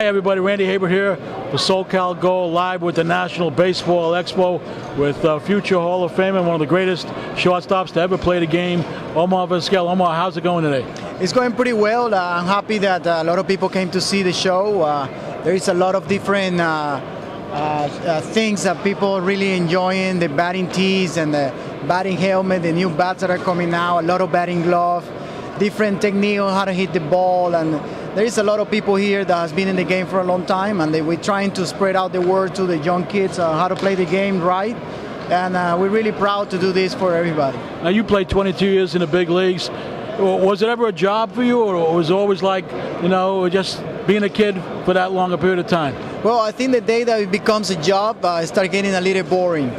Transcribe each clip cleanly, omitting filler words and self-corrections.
Hey everybody, Randy Haber here for SoCal Go, live with the National Baseball Expo with future Hall of Famer, one of the greatest shortstops to ever play the game, Omar Vizquel. Omar, how's it going today? It's going pretty well. I'm happy that a lot of people came to see the show. There is a lot of different things that people really enjoying, the batting tees and the batting helmet, the new bats that are coming out, a lot of batting glove, different technique on how to hit the ball, and there is a lot of people here that has been in the game for a long time, and we're trying to spread out the word to the young kids how to play the game right, and we're really proud to do this for everybody. Now you played 22 years in the big leagues. Was it ever a job for you, or was it always like, just being a kid for that long a period of time? Well, I think the day that it becomes a job, it starts getting a little boring.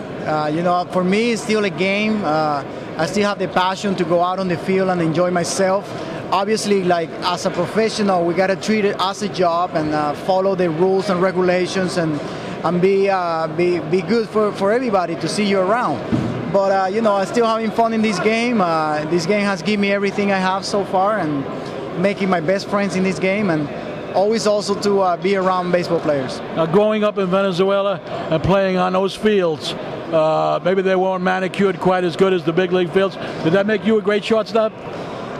For me, it's still a game. I still have the passion to go out on the field and enjoy myself. Obviously, like as a professional, we got to treat it as a job and follow the rules and regulations and be good for everybody to see you around. But I'm still having fun in this game. This game has given me everything I have so far, and making my best friends in this game, and always also to be around baseball players. Growing up in Venezuela and playing on those fields, maybe they weren't manicured quite as good as the big league fields. Did that make you a great shortstop?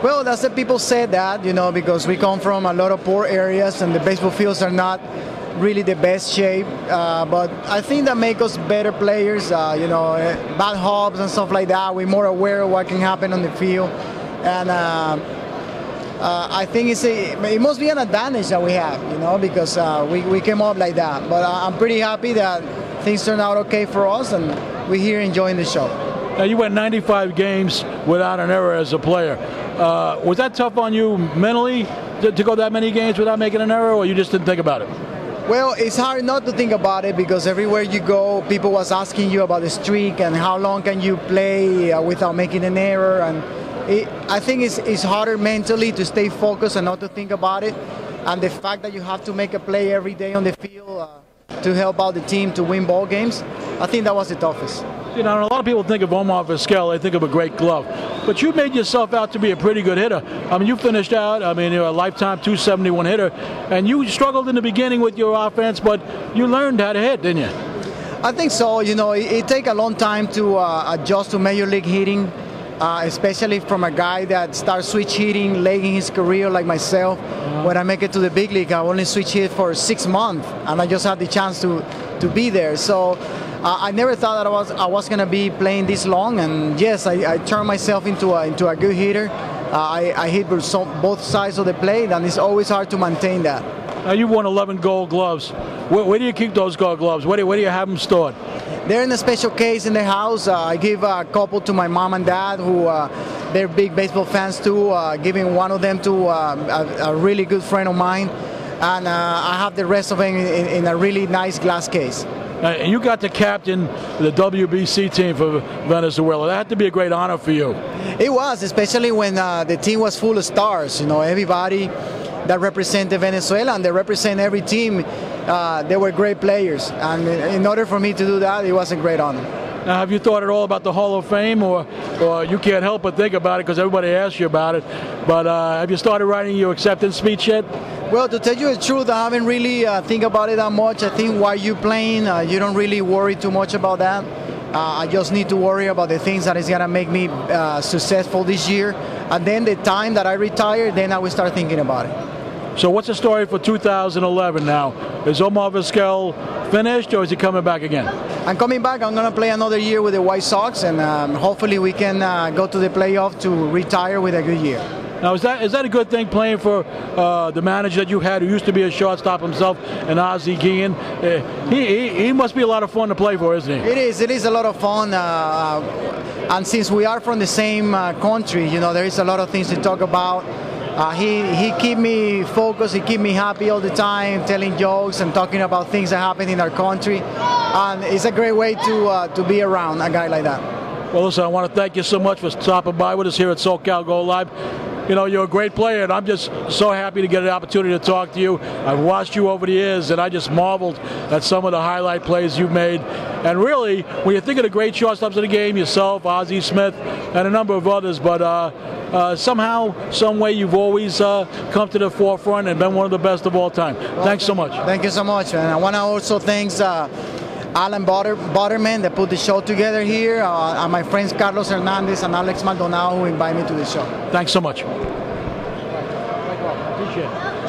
Well, that's what people said that, because we come from a lot of poor areas and the baseball fields are not really the best shape. But I think that makes us better players, bad hops and stuff like that. We're more aware of what can happen on the field. And I think it must be an advantage that we have, because we came up like that. But I'm pretty happy that things turned out okay for us, and we're here enjoying the show. Now you went 95 games without an error as a player. Was that tough on you mentally to go that many games without making an error, or you just didn't think about it? Well, it's hard not to think about it, because everywhere you go, people was asking you about the streak and how long can you play without making an error. And I think it's harder mentally to stay focused and not to think about it. And the fact that you have to make a play every day on the field to help out the team to win ball games, I think that was the toughest. A lot of people think of Omar Vizquel, they think of a great glove. But you made yourself out to be a pretty good hitter. You finished out, you're a lifetime 271 hitter, and you struggled in the beginning with your offense, but you learned how to hit, didn't you? I think so. It takes a long time to adjust to major league hitting, especially from a guy that starts switch hitting late in his career like myself. When I make it to the big league, I only switch hit for 6 months, and I just had the chance to be there. So I never thought that I was going to be playing this long, and yes, I turned myself into a good hitter. I hit both sides of the plate, and it's always hard to maintain that. Now you've won 11 Gold Gloves. Where do you keep those Gold Gloves? Where do you have them stored? They're in a special case in the house. I give a couple to my mom and dad, who they're big baseball fans too. Giving one of them to a really good friend of mine, and I have the rest of them in a really nice glass case. And you got to captain the WBC team for Venezuela. That had to be a great honor for you. It was, especially when the team was full of stars. Everybody that represented Venezuela, and they represent every team. They were great players, and in order for me to do that, it was a great honor. Now, have you thought at all about the Hall of Fame, or you can't help but think about it because everybody asks you about it, but have you started writing your acceptance speech yet? Well, to tell you the truth, I haven't really think about it that much. I think while you're playing, you don't really worry too much about that. I just need to worry about the things that is going to make me successful this year. And then the time that I retire, then I will start thinking about it. So what's the story for 2011 now? Is Omar Vizquel finished, or is he coming back again? I'm coming back. I'm going to play another year with the White Sox, and hopefully we can go to the playoff to retire with a good year. Now, is that a good thing, playing for the manager that you had, who used to be a shortstop himself, and Ozzie Guillen? He must be a lot of fun to play for, isn't he? It is a lot of fun. And since we are from the same country, there is a lot of things to talk about. He keep me focused, he keep me happy all the time, telling jokes and talking about things that happen in our country. And it's a great way to be around a guy like that. Well, listen, I want to thank you so much for stopping by with us here at SoCal Go Live. You're a great player, and I'm just so happy to get an opportunity to talk to you. I've watched you over the years, and I just marveled at some of the highlight plays you've made. And really, when you think of the great shortstops of the game, yourself, Ozzie Smith, and a number of others, but somehow, some way, you've always come to the forefront and been one of the best of all time. Thanks so much. Thank you so much, man. I want to also thank Alan Butterman that put the show together here, and my friends Carlos Hernandez and Alex Maldonado who invited me to the show. Thanks so much.